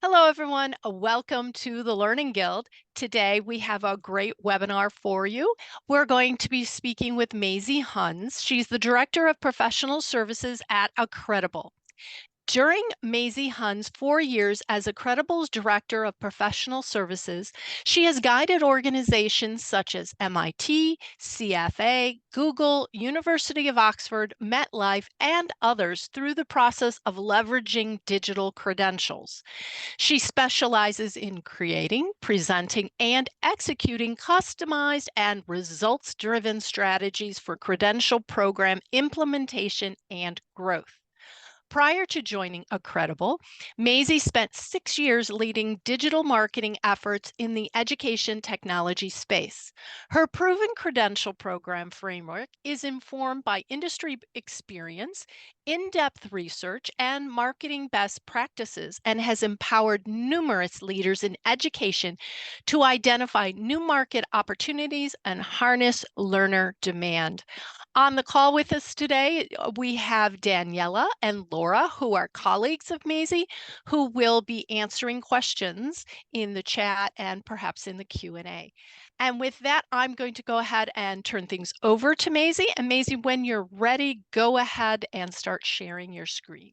Hello, everyone. Welcome to the Learning Guild. Today, we have a great webinar for you. We're going to be speaking with Maisie Hunns. She's the Director of Professional Services at Accredible. During Maisie Hunns' 4 years as Accredible's Director of Professional Services, she has guided organizations such as MIT, CFA, Google, University of Oxford, MetLife, and others through the process of leveraging digital credentials. She specializes in creating, presenting, and executing customized and results-driven strategies for credential program implementation and growth. Prior to joining Accredible, Maisie spent 6 years leading digital marketing efforts in the education technology space. Her proven credential program framework is informed by industry experience, in-depth research, and marketing best practices, and has empowered numerous leaders in education to identify new market opportunities and harness learner demand. On the call with us today, we have Daniela and Laura, who are colleagues of Maisie, who will be answering questions in the chat and perhaps in the Q&A. And with that, I'm going to go ahead and turn things over to Maisie. And Maisie, when you're ready, go ahead and start sharing your screen.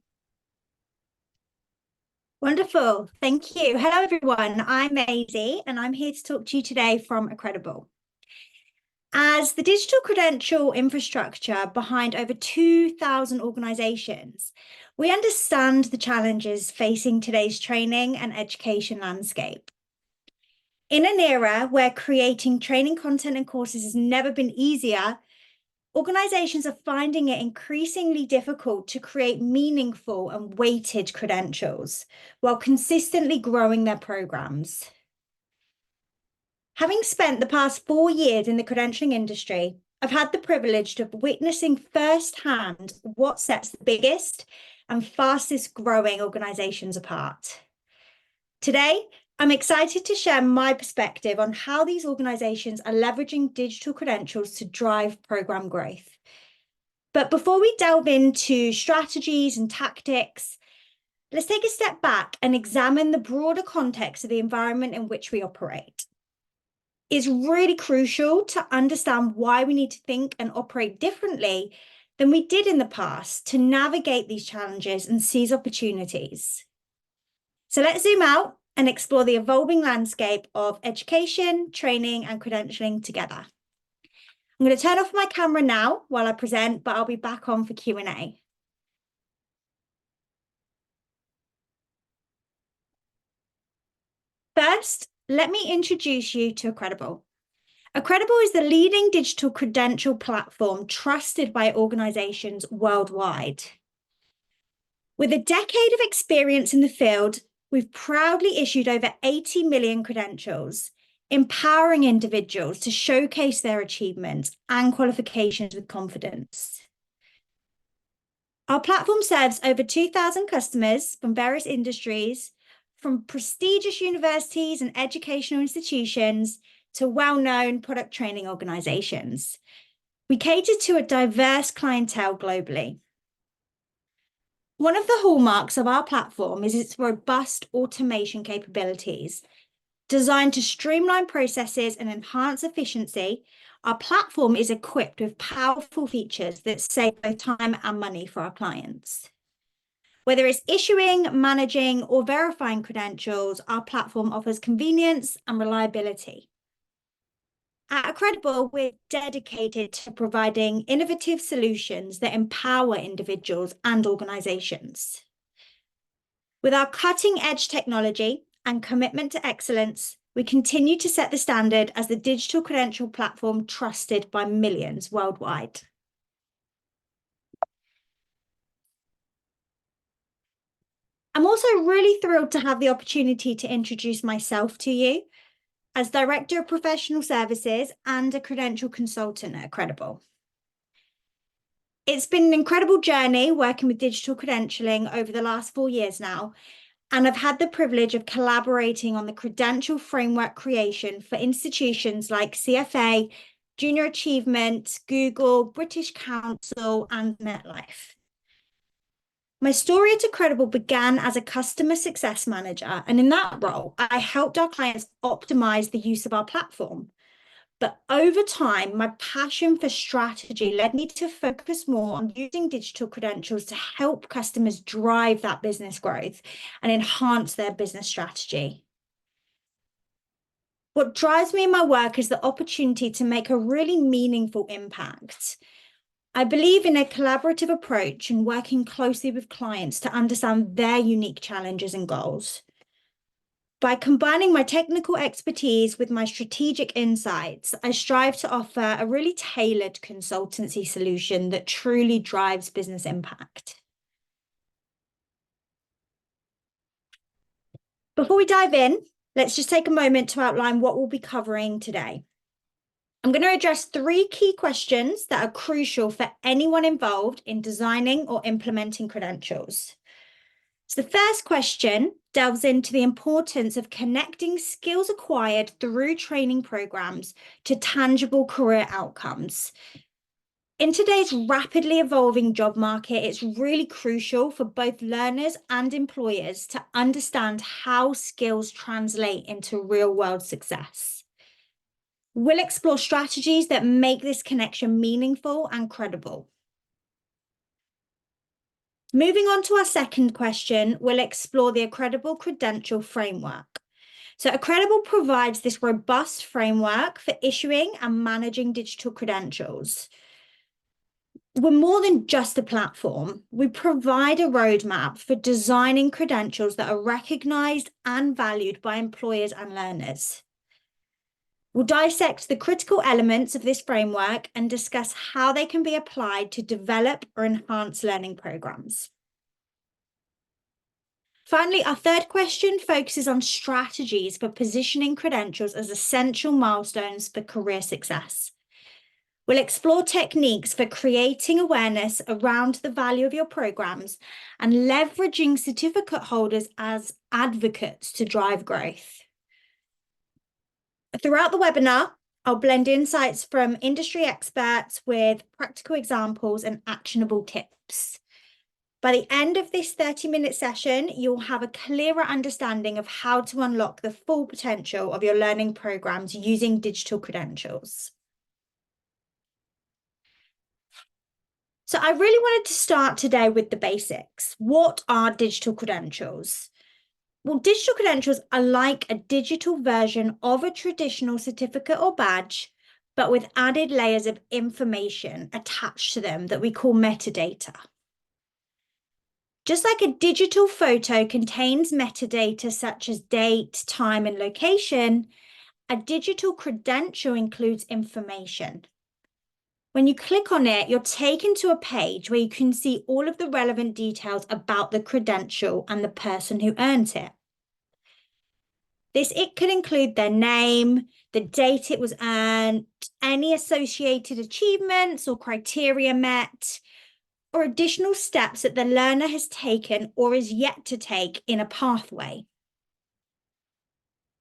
Wonderful. Thank you. Hello, everyone. I'm Maisie, and I'm here to talk to you today from Accredible. As the digital credential infrastructure behind over 2,000 organizations, we understand the challenges facing today's training and education landscape. In an era where creating training content and courses has never been easier, organizations are finding it increasingly difficult to create meaningful and weighted credentials while consistently growing their programs. Having spent the past 4 years in the credentialing industry, I've had the privilege of witnessing firsthand what sets the biggest and fastest growing organizations apart. Today, I'm excited to share my perspective on how these organizations are leveraging digital credentials to drive program growth. But before we delve into strategies and tactics, let's take a step back and examine the broader context of the environment in which we operate. It's really crucial to understand why we need to think and operate differently than we did in the past to navigate these challenges and seize opportunities. So let's zoom out and explore the evolving landscape of education, training, and credentialing together. I'm going to turn off my camera now while I present, but I'll be back on for Q&A. First, let me introduce you to Accredible. Accredible is the leading digital credential platform trusted by organizations worldwide. With a decade of experience in the field, we've proudly issued over 80 million credentials, empowering individuals to showcase their achievements and qualifications with confidence. Our platform serves over 2,000 customers from various industries, from prestigious universities and educational institutions to well-known product training organizations. We cater to a diverse clientele globally. One of the hallmarks of our platform is its robust automation capabilities. Designed to streamline processes and enhance efficiency, our platform is equipped with powerful features that save both time and money for our clients. Whether it's issuing, managing, or verifying credentials, our platform offers convenience and reliability. At Accredible, we're dedicated to providing innovative solutions that empower individuals and organizations. With our cutting-edge technology and commitment to excellence, we continue to set the standard as the digital credential platform trusted by millions worldwide. I'm also really thrilled to have the opportunity to introduce myself to you as Director of Professional Services and a credential consultant at Accredible. It's been an incredible journey working with digital credentialing over the last 4 years now, and I've had the privilege of collaborating on the credential framework creation for institutions like CFA, Junior Achievement, Google, British Council, and MetLife. My story at Accredible began as a customer success manager, and in that role, I helped our clients optimize the use of our platform. But over time, my passion for strategy led me to focus more on using digital credentials to help customers drive that business growth and enhance their business strategy. What drives me in my work is the opportunity to make a really meaningful impact. I believe in a collaborative approach and working closely with clients to understand their unique challenges and goals. By combining my technical expertise with my strategic insights, I strive to offer a really tailored consultancy solution that truly drives business impact. Before we dive in, let's just take a moment to outline what we'll be covering today. I'm going to address 3 key questions that are crucial for anyone involved in designing or implementing credentials. So the first question delves into the importance of connecting skills acquired through training programs to tangible career outcomes. In today's rapidly evolving job market, it's really crucial for both learners and employers to understand how skills translate into real-world success. We'll explore strategies that make this connection meaningful and credible. Moving on to our second question, we'll explore the Accredible Credential Framework. So Accredible provides this robust framework for issuing and managing digital credentials. We're more than just a platform. We provide a roadmap for designing credentials that are recognized and valued by employers and learners. We'll dissect the critical elements of this framework and discuss how they can be applied to develop or enhance learning programs. Finally, our third question focuses on strategies for positioning credentials as essential milestones for career success. We'll explore techniques for creating awareness around the value of your programs and leveraging certificate holders as advocates to drive growth. Throughout the webinar, I'll blend insights from industry experts with practical examples and actionable tips. By the end of this 30-minute session, you'll have a clearer understanding of how to unlock the full potential of your learning programs using digital credentials. So I really wanted to start today with the basics. What are digital credentials? Well, digital credentials are like a digital version of a traditional certificate or badge, but with added layers of information attached to them that we call metadata. Just like a digital photo contains metadata such as date, time, and location, a digital credential includes information. When you click on it, you're taken to a page where you can see all of the relevant details about the credential and the person who earned it. It could include their name, the date it was earned, any associated achievements or criteria met, or additional steps that the learner has taken or is yet to take in a pathway.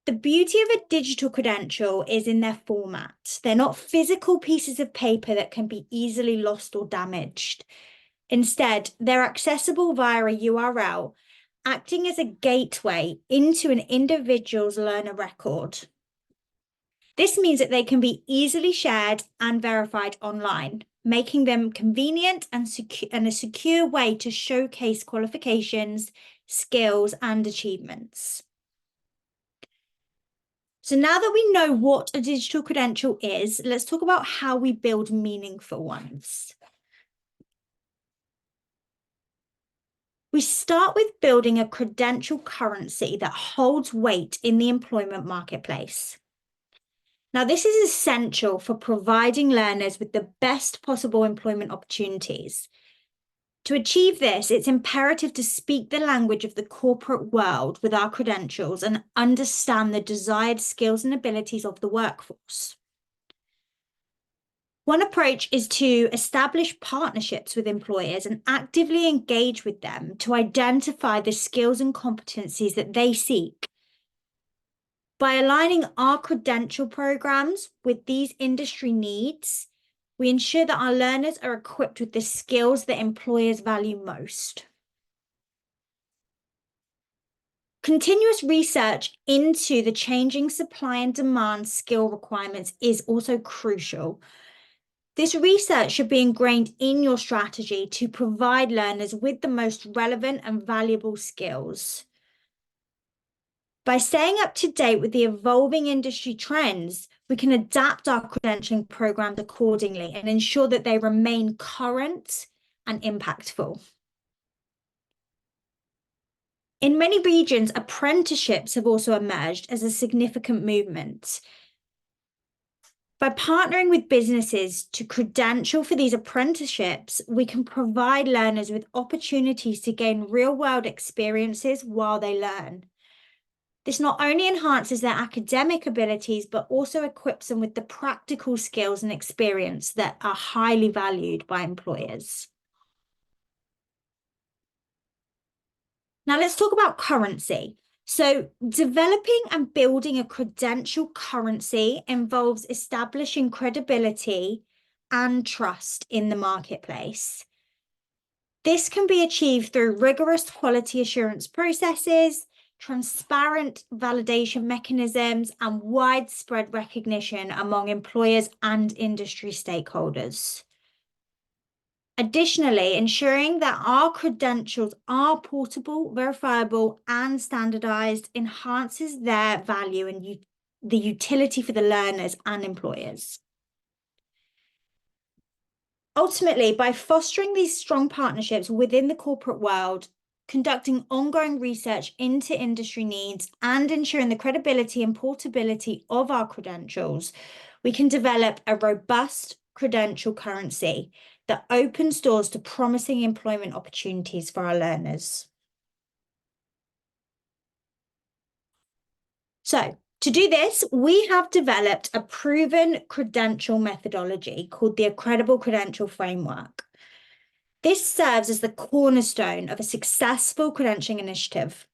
The beauty of a digital credential is in their format. They're not physical pieces of paper that can be easily lost or damaged. Instead, they're accessible via a URL, acting as a gateway into an individual's learner record. This means that they can be easily shared and verified online, making them convenient and a secure way to showcase qualifications, skills, and achievements. So now that we know what a digital credential is, let's talk about how we build meaningful ones. We start with building a credential currency that holds weight in the employment marketplace. Now, this is essential for providing learners with the best possible employment opportunities. To achieve this, it's imperative to speak the language of the corporate world with our credentials and understand the desired skills and abilities of the workforce. One approach is to establish partnerships with employers and actively engage with them to identify the skills and competencies that they seek. By aligning our credential programs with these industry needs, we ensure that our learners are equipped with the skills that employers value most. Continuous research into the changing supply and demand skill requirements is also crucial. This research should be ingrained in your strategy to provide learners with the most relevant and valuable skills. By staying up to date with the evolving industry trends, we can adapt our credentialing programs accordingly and ensure that they remain current and impactful. In many regions, apprenticeships have also emerged as a significant movement. By partnering with businesses to credential for these apprenticeships, we can provide learners with opportunities to gain real-world experiences while they learn. This not only enhances their academic abilities, but also equips them with the practical skills and experience that are highly valued by employers. Now let's talk about currency. So developing and building a credential currency involves establishing credibility and trust in the marketplace. This can be achieved through rigorous quality assurance processes, transparent validation mechanisms, and widespread recognition among employers and industry stakeholders. Additionally, ensuring that our credentials are portable, verifiable, and standardized enhances their value and the utility for the learners and employers. Ultimately, by fostering these strong partnerships within the corporate world, conducting ongoing research into industry needs, and ensuring the credibility and portability of our credentials, we can develop a robust credential currency that opens doors to promising employment opportunities for our learners. So, to do this, we have developed a proven credential methodology called the Accredible Credential Framework. This serves as the cornerstone of a successful credentialing initiative.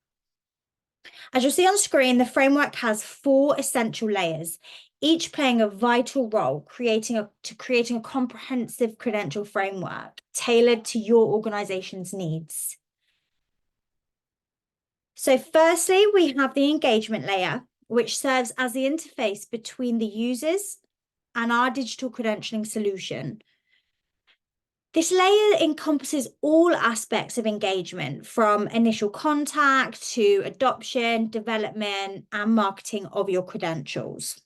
As you'll see on screen, the framework has 4 essential layers, each playing a vital role creating a comprehensive credential framework tailored to your organization's needs. So firstly, we have the engagement layer, which serves as the interface between the users and our digital credentialing solution. This layer encompasses all aspects of engagement, from initial contact to adoption, development, and marketing of your credentials.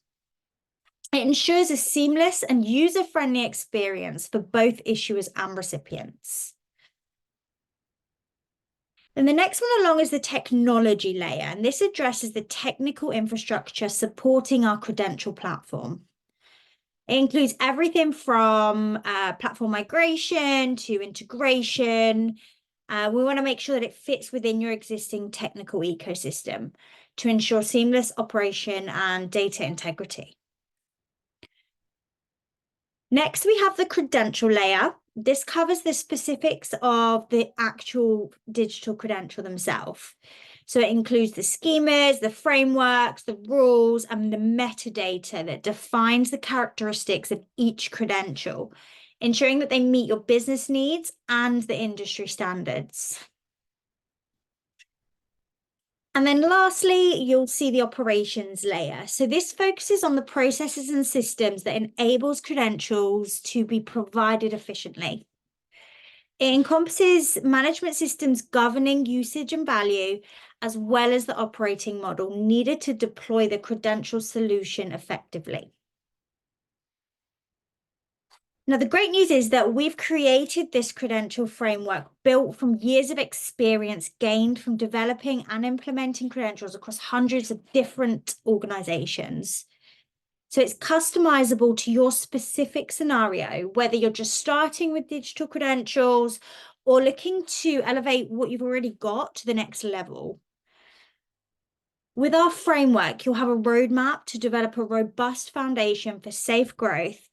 It ensures a seamless and user-friendly experience for both issuers and recipients. Then the next one along is the technology layer, and this addresses the technical infrastructure supporting our credential platform. It includes everything from platform migration to integration. We want to make sure that it fits within your existing technical ecosystem to ensure seamless operation and data integrity. Next, we have the credential layer. This covers the specifics of the actual digital credential themselves. So it includes the schemas, the frameworks, the rules, and the metadata that defines the characteristics of each credential, ensuring that they meet your business needs and the industry standards. And then lastly, you'll see the operations layer. So this focuses on the processes and systems that enables credentials to be provided efficiently. It encompasses management systems governing usage and value, as well as the operating model needed to deploy the credential solution effectively. Now, the great news is that we've created this credential framework built from years of experience gained from developing and implementing credentials across hundreds of different organizations. So it's customizable to your specific scenario, whether you're just starting with digital credentials or looking to elevate what you've already got to the next level. With our framework, you'll have a roadmap to develop a robust foundation for safe growth,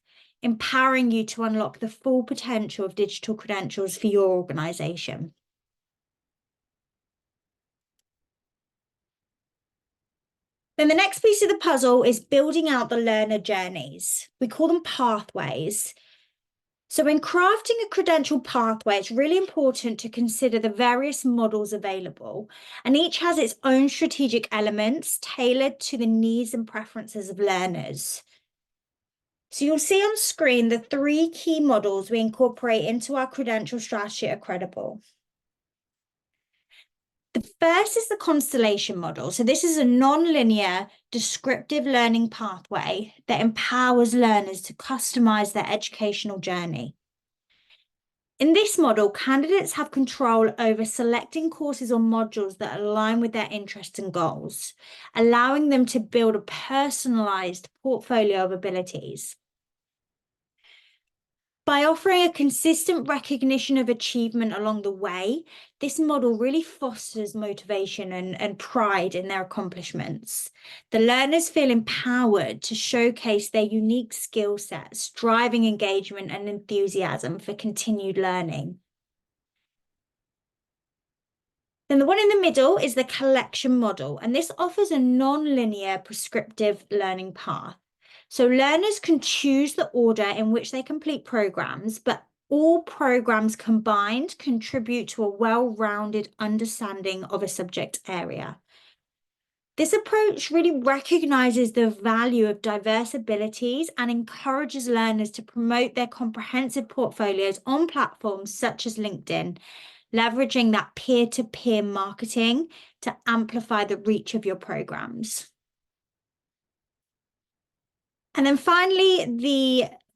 empowering you to unlock the full potential of digital credentials for your organization. Then the next piece of the puzzle is building out the learner journeys. We call them pathways. So when crafting a credential pathway, it's really important to consider the various models available, and each has its own strategic elements tailored to the needs and preferences of learners. So you'll see on screen the 3 key models we incorporate into our credential strategy at Accredible. The first is the constellation model. So this is a non-linear descriptive learning pathway that empowers learners to customize their educational journey. In this model, candidates have control over selecting courses or modules that align with their interests and goals, allowing them to build a personalized portfolio of abilities. By offering a consistent recognition of achievement along the way, this model really fosters motivation and pride in their accomplishments. The learners feel empowered to showcase their unique skill sets, driving engagement and enthusiasm for continued learning. Then the one in the middle is the collection model, and this offers a non-linear prescriptive learning path. So learners can choose the order in which they complete programs, but all programs combined contribute to a well-rounded understanding of a subject area. This approach really recognizes the value of diverse abilities and encourages learners to promote their comprehensive portfolios on platforms such as LinkedIn, leveraging that peer-to-peer marketing to amplify the reach of your programs. And then finally,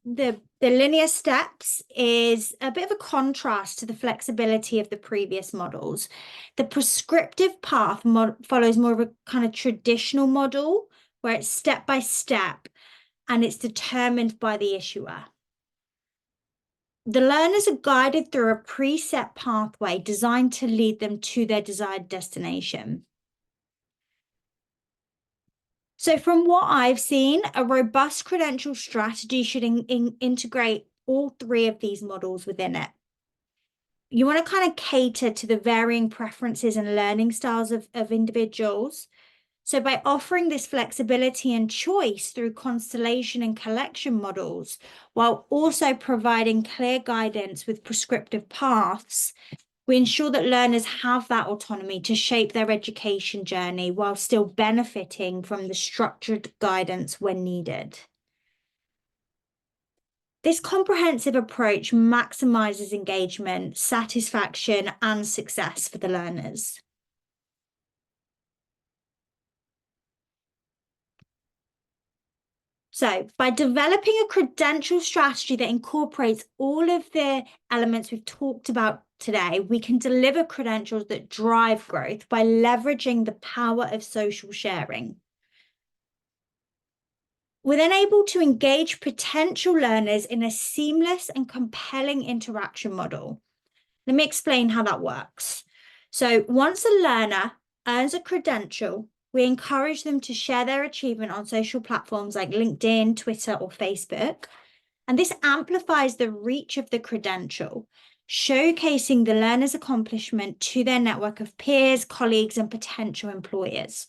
the linear steps is a bit of a contrast to the flexibility of the previous models. The prescriptive path follows more of a kind of traditional model where it's step by step and it's determined by the issuer. The learners are guided through a preset pathway designed to lead them to their desired destination. So from what I've seen, a robust credential strategy should integrate all 3 of these models within it. You want to kind of cater to the varying preferences and learning styles of individuals. So by offering this flexibility and choice through constellation and collection models, while also providing clear guidance with prescriptive paths, we ensure that learners have that autonomy to shape their education journey while still benefiting from the structured guidance when needed. This comprehensive approach maximizes engagement, satisfaction, and success for the learners. So by developing a credential strategy that incorporates all of the elements we've talked about today, we can deliver credentials that drive growth by leveraging the power of social sharing. We're then able to engage potential learners in a seamless and compelling interaction model. Let me explain how that works. So once a learner earns a credential, we encourage them to share their achievement on social platforms like LinkedIn, Twitter, or Facebook. And this amplifies the reach of the credential, showcasing the learner's accomplishment to their network of peers, colleagues, and potential employers.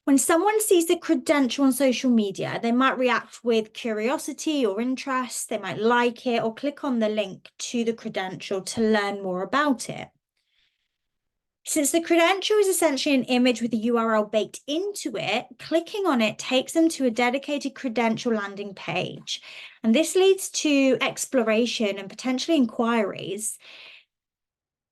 When someone sees the credential on social media, they might react with curiosity or interest. They might like it or click on the link to the credential to learn more about it. Since the credential is essentially an image with a URL baked into it, clicking on it takes them to a dedicated credential landing page. And this leads to exploration and potentially inquiries.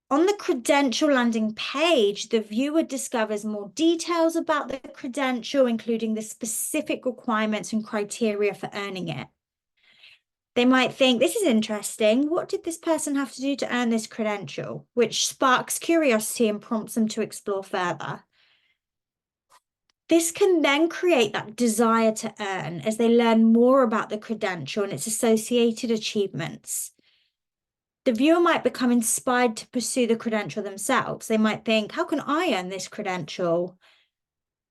On the credential landing page, the viewer discovers more details about the credential, including the specific requirements and criteria for earning it. They might think, this is interesting. What did this person have to do to earn this credential? Which sparks curiosity and prompts them to explore further. This can then create that desire to earn as they learn more about the credential and its associated achievements. The viewer might become inspired to pursue the credential themselves. They might think, how can I earn this credential?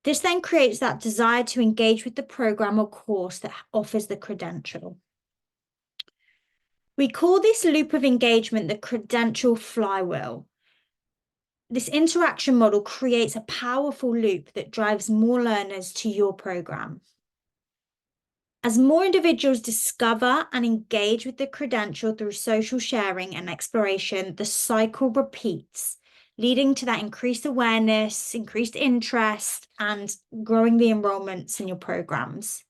This then creates that desire to engage with the program or course that offers the credential. We call this loop of engagement the credential flywheel. This interaction model creates a powerful loop that drives more learners to your program. As more individuals discover and engage with the credential through social sharing and exploration, the cycle repeats, leading to that increased awareness, increased interest, and growing the enrollments in your programs.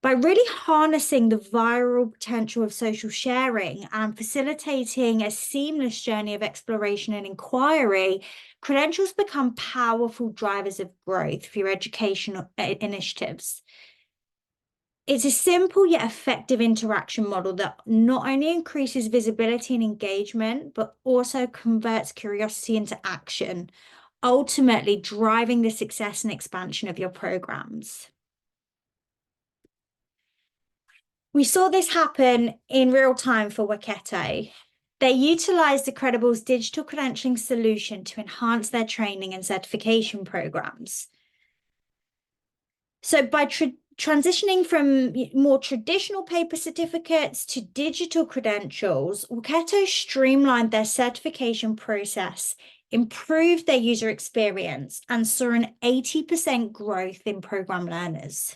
By really harnessing the viral potential of social sharing and facilitating a seamless journey of exploration and inquiry, credentials become powerful drivers of growth for your educational initiatives. It's a simple yet effective interaction model that not only increases visibility and engagement, but also converts curiosity into action, ultimately driving the success and expansion of your programs. We saw this happen in real time for Workato. They utilized Accredible's digital credentialing solution to enhance their training and certification programs. So by transitioning from more traditional paper certificates to digital credentials, Workato streamlined their certification process, improved their user experience, and saw an 80% growth in program learners.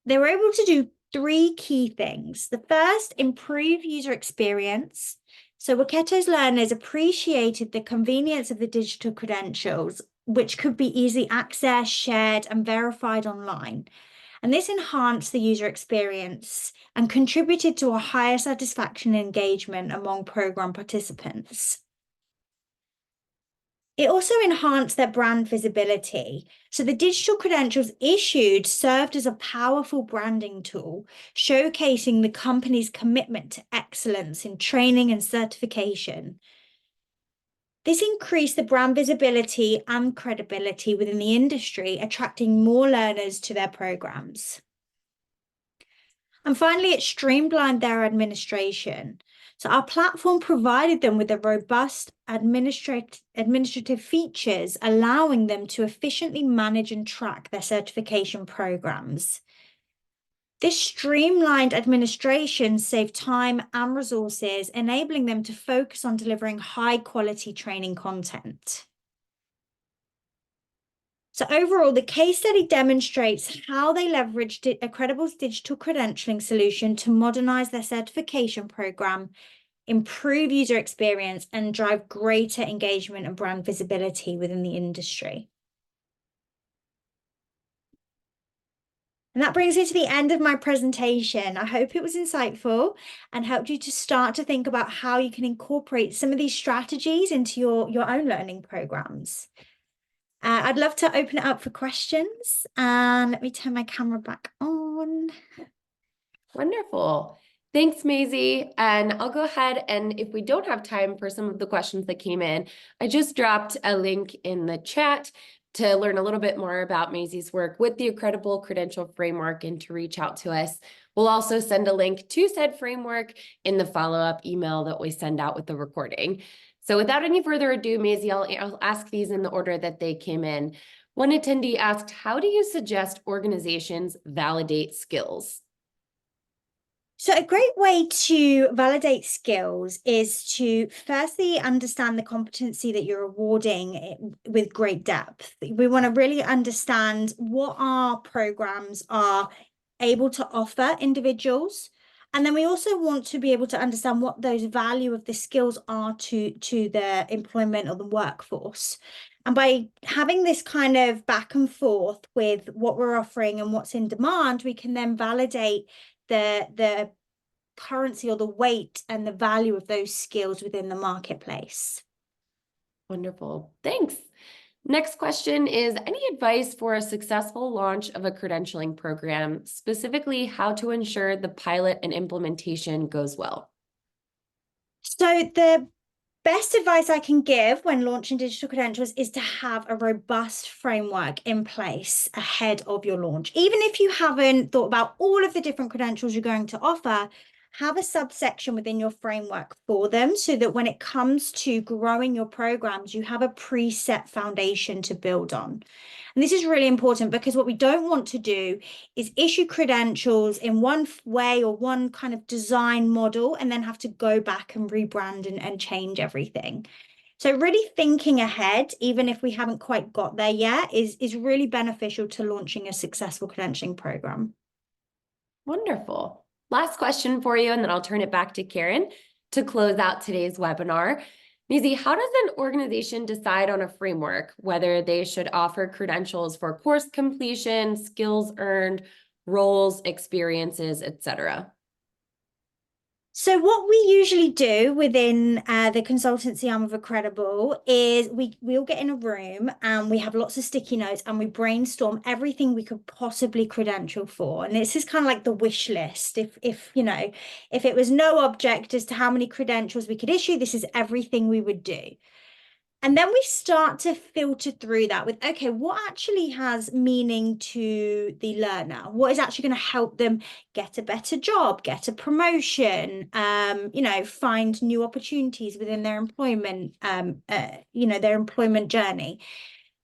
They were able to do 3 key things. The first, improve user experience. So Workato's learners appreciated the convenience of the digital credentials, which could be easily accessed, shared, and verified online. And this enhanced the user experience and contributed to a higher satisfaction and engagement among program participants. It also enhanced their brand visibility. So the digital credentials issued served as a powerful branding tool, showcasing the company's commitment to excellence in training and certification. This increased the brand visibility and credibility within the industry, attracting more learners to their programs. And finally, it streamlined their administration. So our platform provided them with a robust administrative features, allowing them to efficiently manage and track their certification programs. This streamlined administration saved time and resources, enabling them to focus on delivering high-quality training content. So overall, the case study demonstrates how they leveraged Accredible's digital credentialing solution to modernize their certification program, improve user experience, and drive greater engagement and brand visibility within the industry. And that brings me to the end of my presentation. I hope it was insightful and helped you to start to think about how you can incorporate some of these strategies into your own learning programs. I'd love to open it up for questions. And let me turn my camera back on. Wonderful. Thanks, Maisie. And I'll go ahead and if we don't have time for some of the questions that came in, I just dropped a link in the chat to learn a little bit more about Maisie's work with the Accredible Credential Framework and to reach out to us. We'll also send a link to said framework in the follow-up email that we send out with the recording. So without any further ado, Maisie, I'll ask these in the order that they came in. One attendee asked, how do you suggest organizations validate skills? So a great way to validate skills is to firstly understand the competency that you're awarding with great depth. We want to really understand what our programs are able to offer individuals. And then we also want to be able to understand what those value of the skills are to the employment or the workforce. And by having this kind of back and forth with what we're offering and what's in demand, we can then validate the currency or the weight and the value of those skills within the marketplace. Wonderful. Thanks. Next question is, any advice for a successful launch of a credentialing program, specifically how to ensure the pilot and implementation goes well? So the best advice I can give when launching digital credentials is to have a robust framework in place ahead of your launch. Even if you haven't thought about all of the different credentials you're going to offer, have a subsection within your framework for them so that when it comes to growing your programs, you have a preset foundation to build on. And this is really important because what we don't want to do is issue credentials in one way or one kind of design model and then have to go back and rebrand and change everything. So really thinking ahead, even if we haven't quite got there yet, is really beneficial to launching a successful credentialing program. Wonderful. Last question for you, and then I'll turn it back to Karen to close out today's webinar. Maisie, how does an organization decide on a framework, whether they should offer credentials for course completion, skills earned, roles, experiences, etc.? So what we usually do within the consultancy arm of Accredible is we all get in a room and we have lots of sticky notes and we brainstorm everything we could possibly credential for. And this is kind of like the wish list. If you know, if it was no object as to how many credentials we could issue, this is everything we would do. And then we start to filter through that with, okay, what actually has meaning to the learner? What is actually going to help them get a better job, get a promotion, you know, find new opportunities within their employment, you know, their employment journey.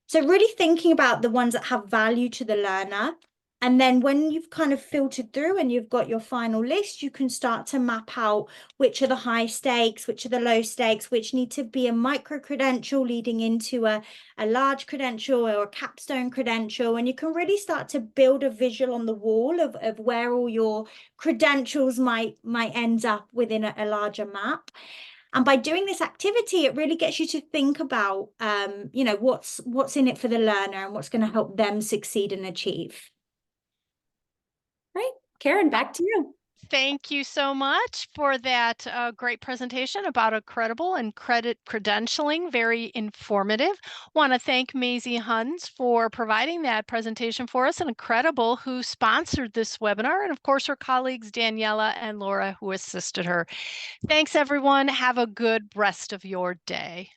So really thinking about the ones that have value to the learner. And then when you've kind of filtered through and you've got your final list, you can start to map out which are the high stakes, which are the low stakes, which need to be a micro credential leading into a large credential or a capstone credential. And you can really start to build a visual on the wall of where all your credentials might end up within a larger map. And by doing this activity, it really gets you to think about, you know, what's in it for the learner and what's going to help them succeed and achieve. Right. Karen, back to you. Thank you so much for that great presentation about Accredible and credentialing. Very informative. Want to thank Maisie Hunns for providing that presentation for us, and Accredible, who sponsored this webinar, and of course her colleagues Daniela and Laura, who assisted her. Thanks, everyone. Have a good rest of your day.